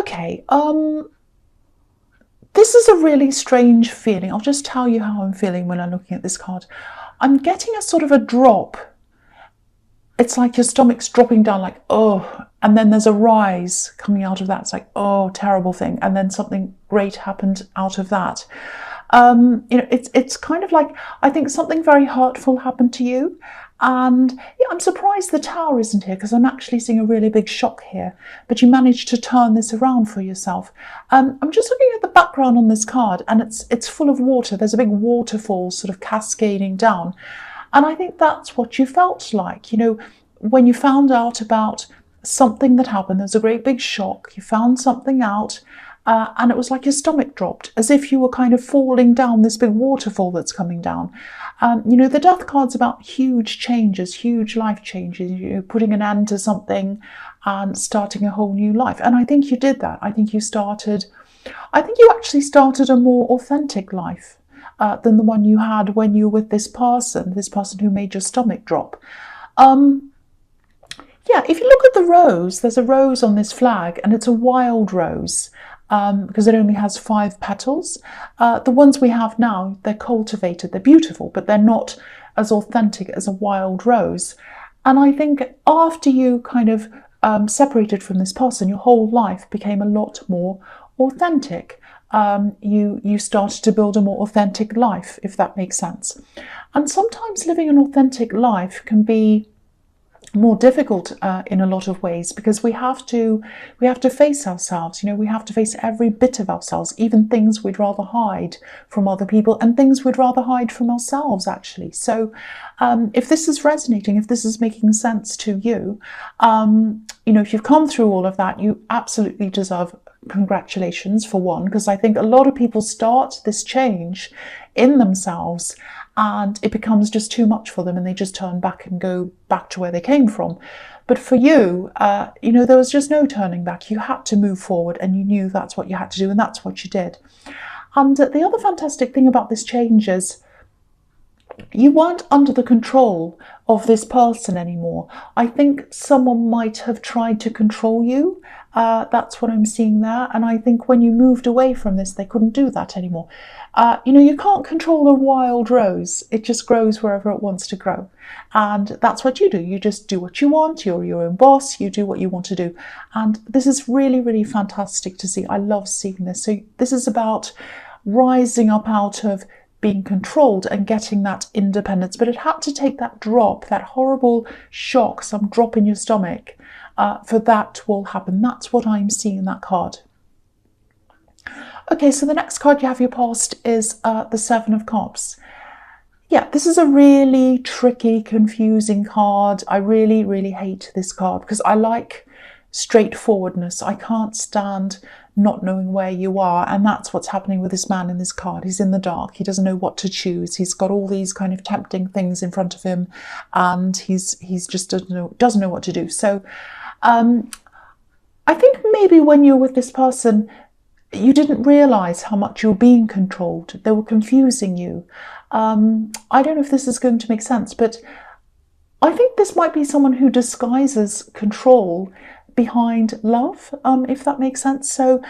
Okay, this is a really strange feeling. I'll just tell you how I'm feeling when I'm looking at this card. I'm getting a sort of a drop. It's like your stomach's dropping down, like, oh, and then there's a rise coming out of that. It's like, oh, terrible thing. And then something great happened out of that. It's kind of like, I think something very hurtful happened to you. And yeah, I'm surprised the Tower isn't here, because I'm actually seeing a really big shock here. But you managed to turn this around for yourself. I'm just looking at the background on this card, and it's full of water. There's a big waterfall sort of cascading down. And I think that's what you felt like, when you found out about something that happened. There's a great big shock. You found something out, and it was like your stomach dropped, as if you were kind of falling down this big waterfall that's coming down. The Death card's about huge changes, huge life changes, putting an end to something and starting a whole new life. And I think you did that. I think you actually started a more authentic life than the one you had when you were with this person who made your stomach drop. Yeah, if you look at the rose, there's a rose on this flag, and it's a wild rose because it only has 5 petals. The ones we have now, they're cultivated, they're beautiful, but they're not as authentic as a wild rose. And I think after you kind of separated from this person, your whole life became a lot more authentic. You started to build a more authentic life, if that makes sense. And sometimes living an authentic life can be more difficult in a lot of ways, because we have to face ourselves. We have to face every bit of ourselves, even things we'd rather hide from other people and things we'd rather hide from ourselves, actually. So if this is resonating, if this is making sense to you, if you've come through all of that, you absolutely deserve congratulations, for one, because I think a lot of people start this change in themselves and it becomes just too much for them, and they just turn back and go back to where they came from. But for you, there was just no turning back. You had to move forward, and you knew that's what you had to do, and that's what you did. And the other fantastic thing about this change is you weren't under the control of this person anymore. I think someone might have tried to control you. That's what I'm seeing there. And I think when you moved away from this, they couldn't do that anymore. You can't control a wild rose. It just grows wherever it wants to grow. And that's what you do. You just do what you want. You're your own boss. You do what you want to do. And this is really, really fantastic to see. I love seeing this. So this is about rising up out of being controlled and getting that independence. But it had to take that drop, that horrible shock, some drop in your stomach, for that will happen. That's what I'm seeing in that card. Okay, so the next card you have your past is the 7 of Cups. Yeah, this is a really tricky, confusing card. I really, really hate this card because I like straightforwardness. I can't stand not knowing where you are, and that's what's happening with this man in this card. He's in the dark. He doesn't know what to choose. He's got all these kind of tempting things in front of him, and he's just doesn't know what to do. So I think maybe when you're with this person, you didn't realize how much you're being controlled. They were confusing you. I don't know if this is going to make sense, but I think this might be someone who disguises control behind love, if that makes sense. So,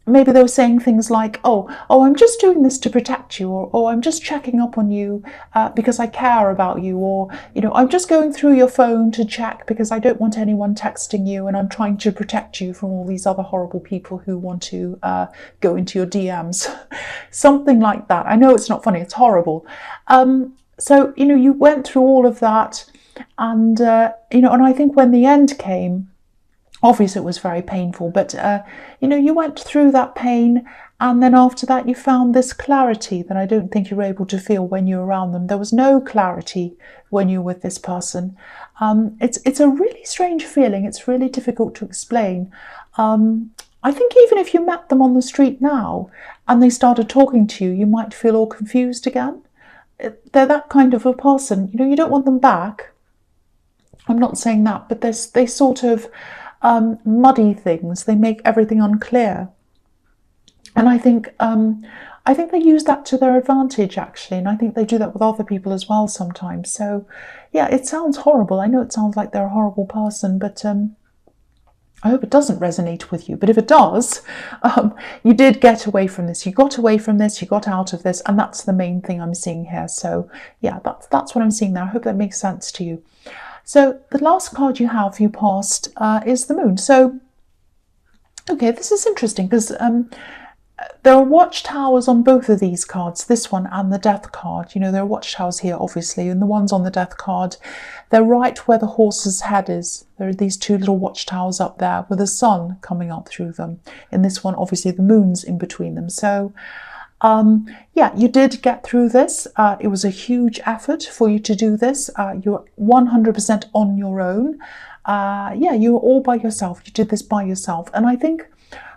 maybe they were saying things like, oh, I'm just doing this to protect you, or oh, I'm just checking up on you because I care about you, or, I'm just going through your phone to check because I don't want anyone texting you, and I'm trying to protect you from all these other horrible people who want to go into your DMs. Something like that. I know it's not funny, it's horrible. So, you went through all of that, and, and I think when the end came, obviously it was very painful, but, you went through that pain, and then after that you found this clarity that I don't think you were able to feel when you were around them. There was no clarity when you were with this person. It's a really strange feeling. It's really difficult to explain. I think even if you met them on the street now and they started talking to you, you might feel all confused again. They're that kind of a person. You don't want them back. I'm not saying that, but they sort of muddy things. They make everything unclear, and I think they use that to their advantage, actually, and I think they do that with other people as well sometimes. So yeah, it sounds horrible. I know it sounds like they're a horrible person, but I hope it doesn't resonate with you, but if it does, you did get away from this. You got away from this, you got out of this, and that's the main thing I'm seeing here. So yeah, that's what I'm seeing there. I hope that makes sense to you. So the last card you have, you passed, is the Moon. So, okay, this is interesting because there are watchtowers on both of these cards, this one and the Death card. You know, there are watchtowers here, obviously, and the ones on the Death card, they're right where the horse's head is. There are these two little watchtowers up there with the sun coming up through them. In this one, obviously, the moon's in between them. So, yeah, you did get through this. It was a huge effort for you to do this. You're 100% on your own. Yeah, you were all by yourself. You did this by yourself. And I think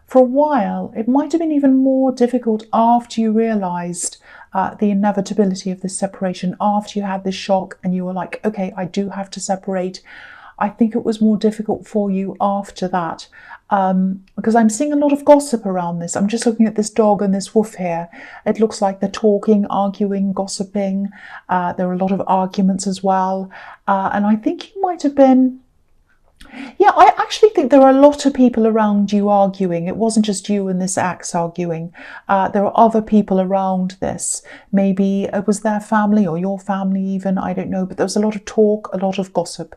for a while, it might have been even more difficult after you realised the inevitability of this separation, after you had this shock and you were like, okay, I do have to separate. I think it was more difficult for you after that, because I'm seeing a lot of gossip around this. I'm just looking at this dog and this wolf here. It looks like they're talking, arguing, gossiping. There are a lot of arguments as well. And I think you might have been... Yeah, I actually think there are a lot of people around you arguing. It wasn't just you and this ex arguing. There are other people around this. Maybe it was their family or your family even, I don't know. But there was a lot of talk, a lot of gossip.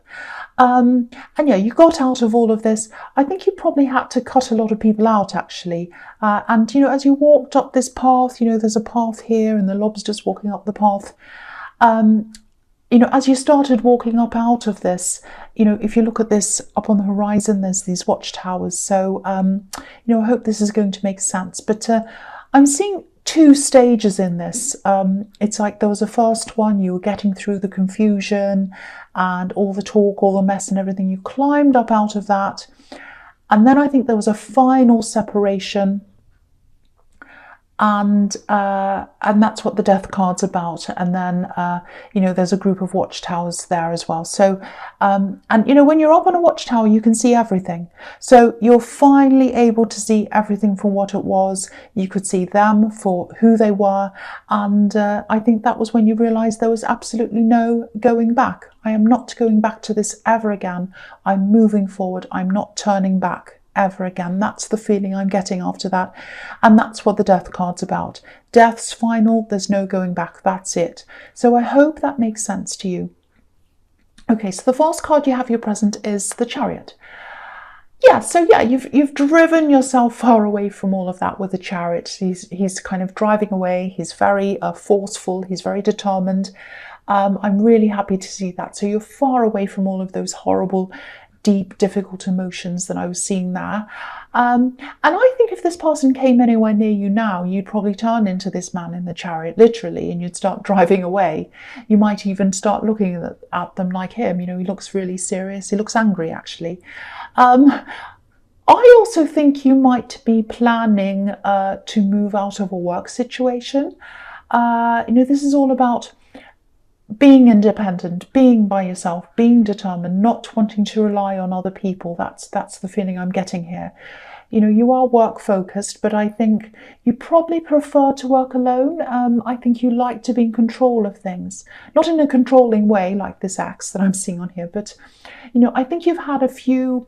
And yeah, you got out of all of this. I think you probably had to cut a lot of people out, actually. And, you know, as you walked up this path, you know, there's a path here and the lobster's walking up the path. You know, as you started walking up out of this, you know, if you look at this up on the horizon, there's these watchtowers. So, you know, I hope this is going to make sense. But I'm seeing two stages in this. It's like there was a first one, you were getting through the confusion and all the talk, all the mess and everything. You climbed up out of that. And then I think there was a final separation. And that's what the Death card's about. And then, you know, there's a group of watchtowers there as well. So, and, you know, when you're up on a watchtower, you can see everything. So you're finally able to see everything for what it was. You could see them for who they were. And I think that was when you realised there was absolutely no going back. I am not going back to this ever again. I'm moving forward. I'm not turning back ever again. That's the feeling I'm getting after that. And that's what the Death card's about. Death's final, there's no going back, that's it. So I hope that makes sense to you. Okay, so the first card you have your present is the Chariot. Yeah, so yeah, you've driven yourself far away from all of that with the Chariot. He's kind of driving away. He's very forceful. He's very determined. I'm really happy to see that. So you're far away from all of those horrible, deep, difficult emotions that I was seeing there. And I think if this person came anywhere near you now, you'd probably turn into this man in the Chariot, literally, and you'd start driving away. You might even start looking at them like him. You know, he looks really serious. He looks angry, actually. I also think you might be planning to move out of a work situation. You know, this is all about being independent, being by yourself, being determined, not wanting to rely on other people. That's the feeling I'm getting here. You know, you are work focused, but I think you probably prefer to work alone. I think you like to be in control of things, not in a controlling way like this axe that I'm seeing on here, but, you know, I think you've had a few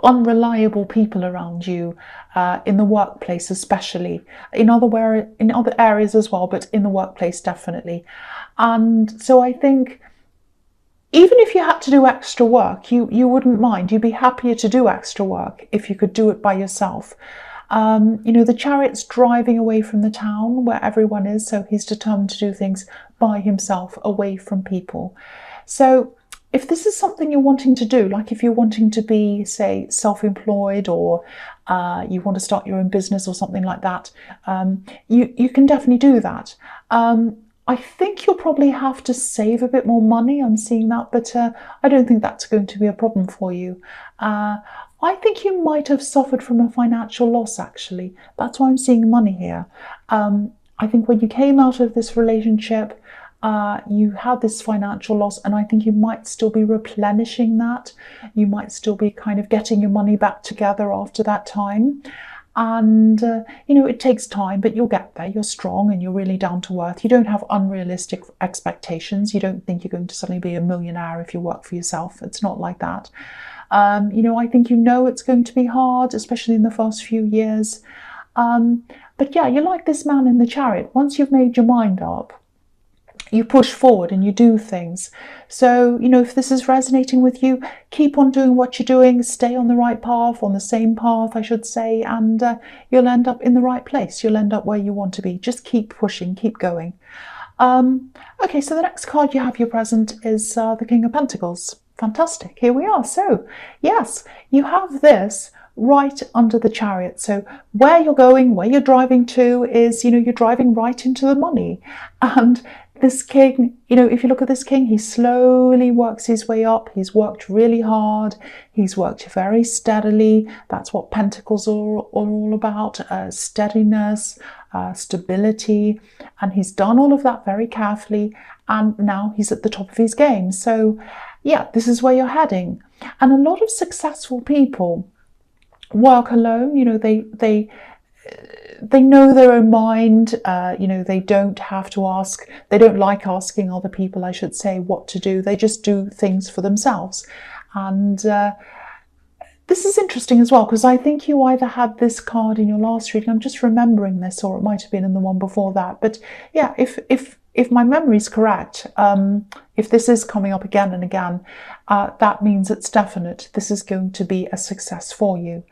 unreliable people around you in the workplace, especially in other areas as well, but in the workplace definitely. And so I think even if you had to do extra work, you wouldn't mind. You'd be happier to do extra work if you could do it by yourself. You know, the Chariot's driving away from the town where everyone is, so he's determined to do things by himself, away from people. So if this is something you're wanting to do, like if you're wanting to be, say, self-employed, or you want to start your own business or something like that, you can definitely do that. I think you'll probably have to save a bit more money. I'm seeing that, but I don't think that's going to be a problem for you. I think you might have suffered from a financial loss, actually. That's why I'm seeing money here. I think when you came out of this relationship, you had this financial loss, and I think you might still be replenishing that. You might still be kind of getting your money back together after that time. And, you know, it takes time, but you'll get there. You're strong and you're really down to earth. You don't have unrealistic expectations. You don't think you're going to suddenly be a millionaire if you work for yourself. It's not like that. I think it's going to be hard, especially in the first few years. But yeah, you're like this man in the chariot. Once you've made your mind up, you push forward and you do things. So, if this is resonating with you, keep on doing what you're doing, stay on the right path, on the same path, I should say, and you'll end up in the right place. You'll end up where you want to be. Just keep pushing, keep going. Okay, so the next card you have your present is the King of Pentacles. Fantastic, here we are. So, yes, you have this right under the chariot. So where you're going, where you're driving to is, you're driving right into the money. And this king, if you look at this king, he slowly works his way up. He's worked really hard. He's worked very steadily. That's what Pentacles are all about, steadiness, stability. And he's done all of that very carefully. And now he's at the top of his game. So yeah, this is where you're heading. And a lot of successful people work alone. They know their own mind. They don't have to ask. They don't like asking other people, I should say, what to do. They just do things for themselves. And this is interesting as well, because I think you either had this card in your last reading. I'm just remembering this, or it might have been in the one before that. But yeah, if my memory is correct, if this is coming up again and again, that means it's definite. This is going to be a success for you.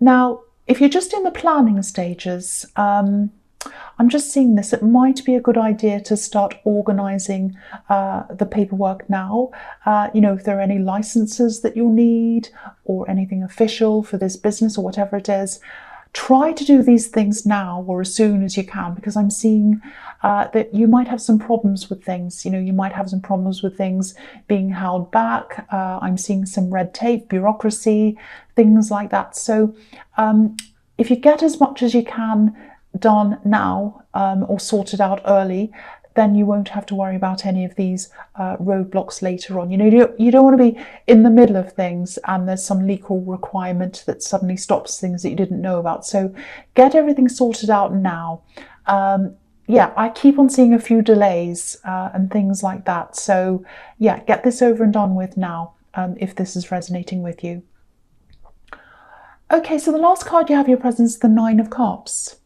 Now, if you're just in the planning stages, I'm just seeing this. It might be a good idea to start organising the paperwork now. If there are any licenses that you'll need or anything official for this business or whatever it is, try to do these things now or as soon as you can, because I'm seeing that you might have some problems with things. You might have some problems with things being held back. I'm seeing some red tape, bureaucracy, things like that. So if you get as much as you can done now or sorted out early, then you won't have to worry about any of these roadblocks later on. You don't want to be in the middle of things and there's some legal requirement that suddenly stops things that you didn't know about. So get everything sorted out now. Yeah, I keep on seeing a few delays and things like that. So yeah, get this over and done with now if this is resonating with you. Okay, so the last card you have your present is the Nine of Cups.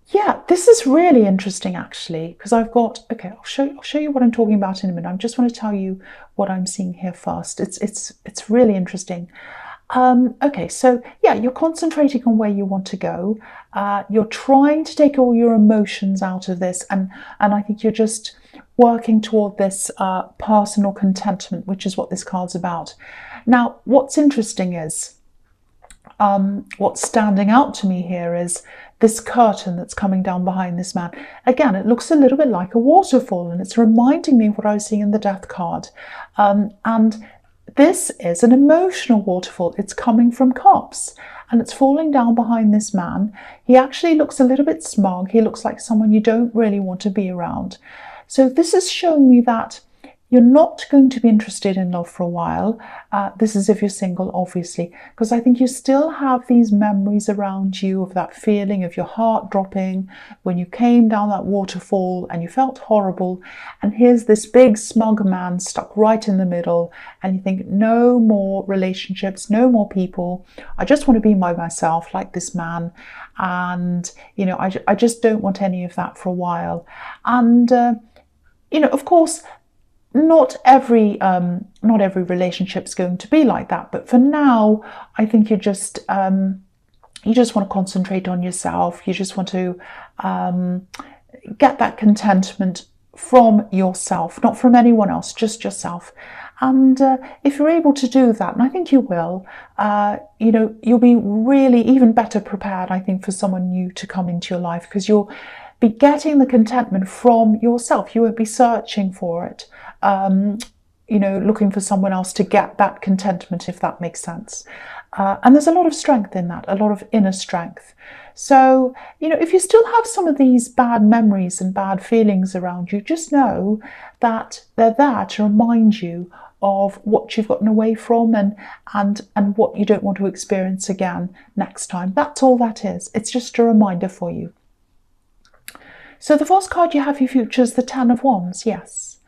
Yeah, this is really interesting actually, because I've got, okay, I'll show you what I'm talking about in a minute. I just want to tell you what I'm seeing here first. It's really interesting. Okay, so yeah, you're concentrating on where you want to go. You're trying to take all your emotions out of this, and I think you're just working toward this personal contentment, which is what this card's about. Now, what's interesting is, what's standing out to me here is this curtain that's coming down behind this man. Again, it looks a little bit like a waterfall, and it's reminding me of what I was seeing in the Death card. And this is an emotional waterfall. It's coming from Cups, and it's falling down behind this man. He actually looks a little bit smug. He looks like someone you don't really want to be around. So this is showing me that you're not going to be interested in love for a while. This is if you're single, obviously, because I think you still have these memories around you of that feeling of your heart dropping when you came down that waterfall and you felt horrible. And here's this big smug man stuck right in the middle, and you think, no more relationships, no more people. I just want to be by myself like this man. And, I just don't want any of that for a while. And, of course, not every relationship's going to be like that, but for now, I think you just want to concentrate on yourself. You just want to get that contentment from yourself, not from anyone else, just yourself. And if you're able to do that, and I think you will, you'll be really even better prepared, I think, for someone new to come into your life, because you'll be getting the contentment from yourself. You won't be searching for it. Looking for someone else to get that contentment, if that makes sense. And there's a lot of strength in that, a lot of inner strength. So, if you still have some of these bad memories and bad feelings around you, just know that they're there to remind you of what you've gotten away from and what you don't want to experience again next time. That's all that is. It's just a reminder for you. So the first card you have your future is the Ten of Wands, yes.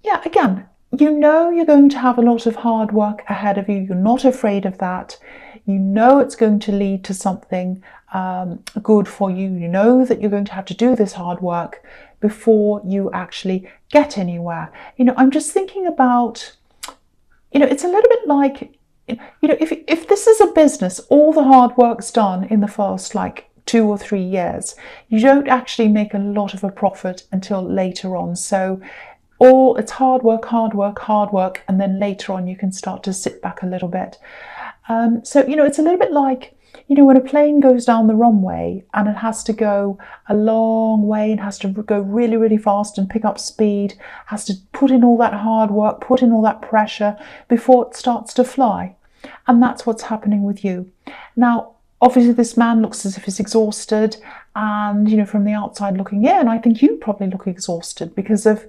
Yeah, again, You know you're going to have a lot of hard work ahead of you. You're not afraid of that. You know it's going to lead to something good for you. You know that you're going to have to do this hard work before you actually get anywhere. I'm just thinking about, it's a little bit like, if this is a business, all the hard work's done in the first 2 or 3 years. You don't actually make a lot of a profit until later on. So it's hard work, hard work, hard work, and then later on you can start to sit back a little bit. So it's a little bit like, when a plane goes down the runway and it has to go a long way and has to go really, really fast and pick up speed, has to put in all that hard work, put in all that pressure before it starts to fly. And that's what's happening with you. Now, obviously this man looks as if he's exhausted, and from the outside looking in, I think you probably look exhausted because of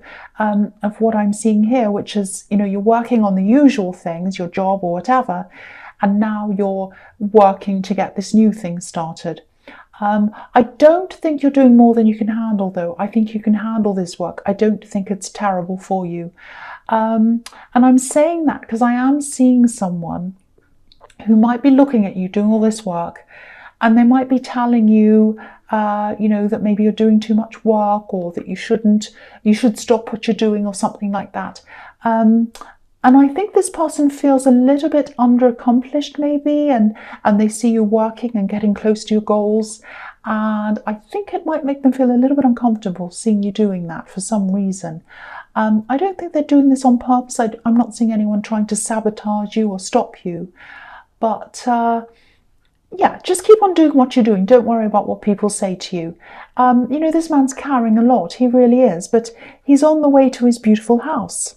what I'm seeing here, which is, you're working on the usual things, your job or whatever, and now you're working to get this new thing started. I don't think you're doing more than you can handle, though. I think you can handle this work. I don't think it's terrible for you. And I'm saying that because I am seeing someone who might be looking at you doing all this work, and they might be telling you, that maybe you're doing too much work, or that you should stop what you're doing, or something like that. And I think this person feels a little bit underaccomplished maybe, and they see you working and getting close to your goals. And I think it might make them feel a little bit uncomfortable seeing you doing that for some reason. I don't think they're doing this on purpose. I'm not seeing anyone trying to sabotage you or stop you. But yeah, just keep on doing what you're doing. Don't worry about what people say to you. This man's carrying a lot. He really is. But he's on the way to his beautiful house.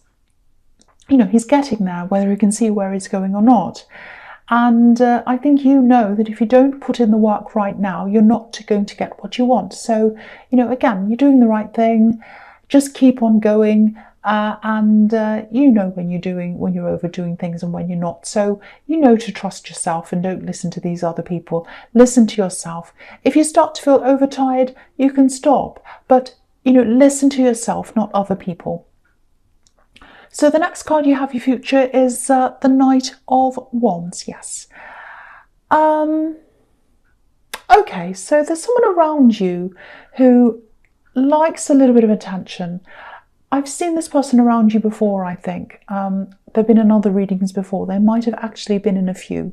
He's getting there, whether he can see where he's going or not. And I think that if you don't put in the work right now, you're not going to get what you want. So, again, you're doing the right thing. Just keep on going. And when you're overdoing things and when you're not. So to trust yourself and don't listen to these other people. Listen to yourself. If you start to feel overtired, you can stop. But, listen to yourself, not other people. So the next card you have, your future, is the Knight of Wands. Yes. Okay, so there's someone around you who likes a little bit of attention. I've seen this person around you before, I think. They've been in other readings before. They might have actually been in a few.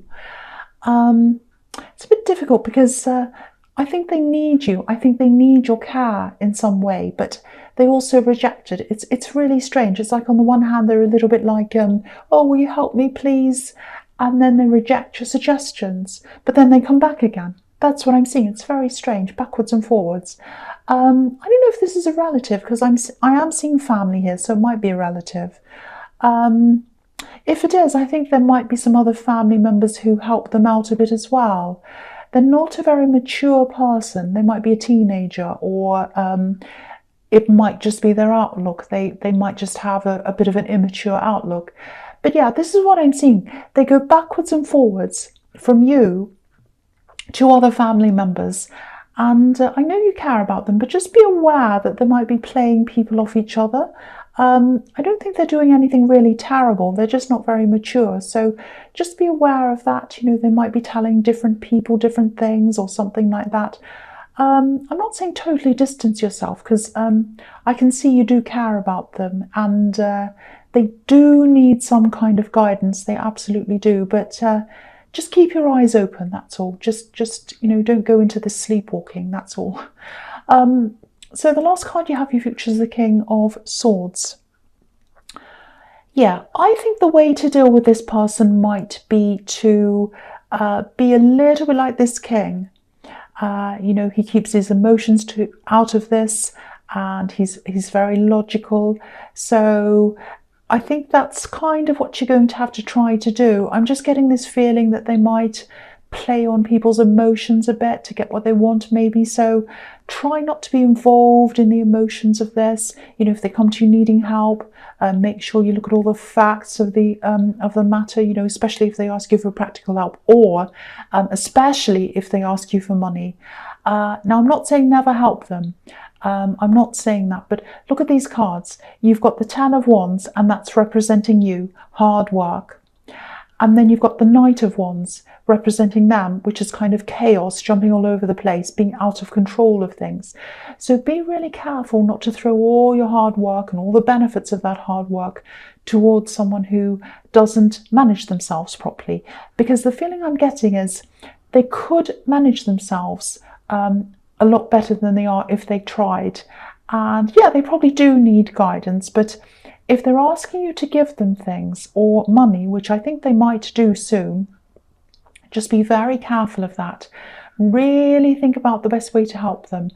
It's a bit difficult because I think they need you. I think they need your care in some way, but they also reject it. It's really strange. It's like on the one hand, they're a little bit like, oh, will you help me, please? And then they reject your suggestions, but then they come back again. That's what I'm seeing. It's very strange, backwards and forwards. I don't know if this is a relative, because I am seeing family here, so it might be a relative. If it is, I think there might be some other family members who help them out a bit as well. They're not a very mature person. They might be a teenager, or it might just be their outlook. They might just have a bit of an immature outlook. But yeah, this is what I'm seeing. They go backwards and forwards from you to other family members. And I know you care about them, but just be aware that they might be playing people off each other. I don't think they're doing anything really terrible. They're just not very mature. So just be aware of that. They might be telling different people different things or something like that. I'm not saying totally distance yourself, because I can see you do care about them, and they do need some kind of guidance. They absolutely do. But just keep your eyes open, that's all. Just don't go into the sleepwalking, that's all. So the last card you have, your future, is the King of Swords. Yeah, I think the way to deal with this person might be to be a little bit like this king. He keeps his emotions out of this, and he's very logical. So I think that's kind of what you're going to have to try to do. I'm just getting this feeling that they might play on people's emotions a bit to get what they want, maybe. So try not to be involved in the emotions of this. If they come to you needing help, make sure you look at all the facts of the matter, especially if they ask you for practical help, or especially if they ask you for money. Now, I'm not saying never help them, I'm not saying that, but look at these cards. You've got the 10 of Wands, and that's representing you, hard work. And then you've got the Knight of Wands representing them, which is kind of chaos, jumping all over the place, being out of control of things. So be really careful not to throw all your hard work and all the benefits of that hard work towards someone who doesn't manage themselves properly. Because the feeling I'm getting is they could manage themselves a lot better than they are if they tried. And yeah, they probably do need guidance, but if they're asking you to give them things or money, which I think they might do soon, just be very careful of that. Really think about the best way to help them.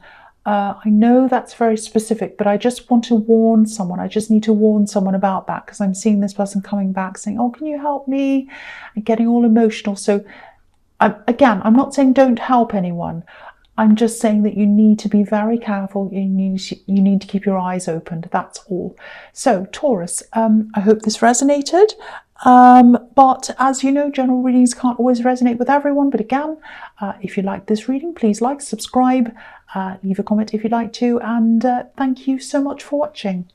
I know that's very specific, but I just want to warn someone. I just need to warn someone about that, because I'm seeing this person coming back saying, oh, can you help me? And getting all emotional. So again, I'm not saying don't help anyone. I'm just saying that you need to be very careful. You need to keep your eyes open. That's all. So Taurus, I hope this resonated. But as you know, general readings can't always resonate with everyone. But again, if you like this reading, please like, subscribe, leave a comment if you'd like to. And thank you so much for watching.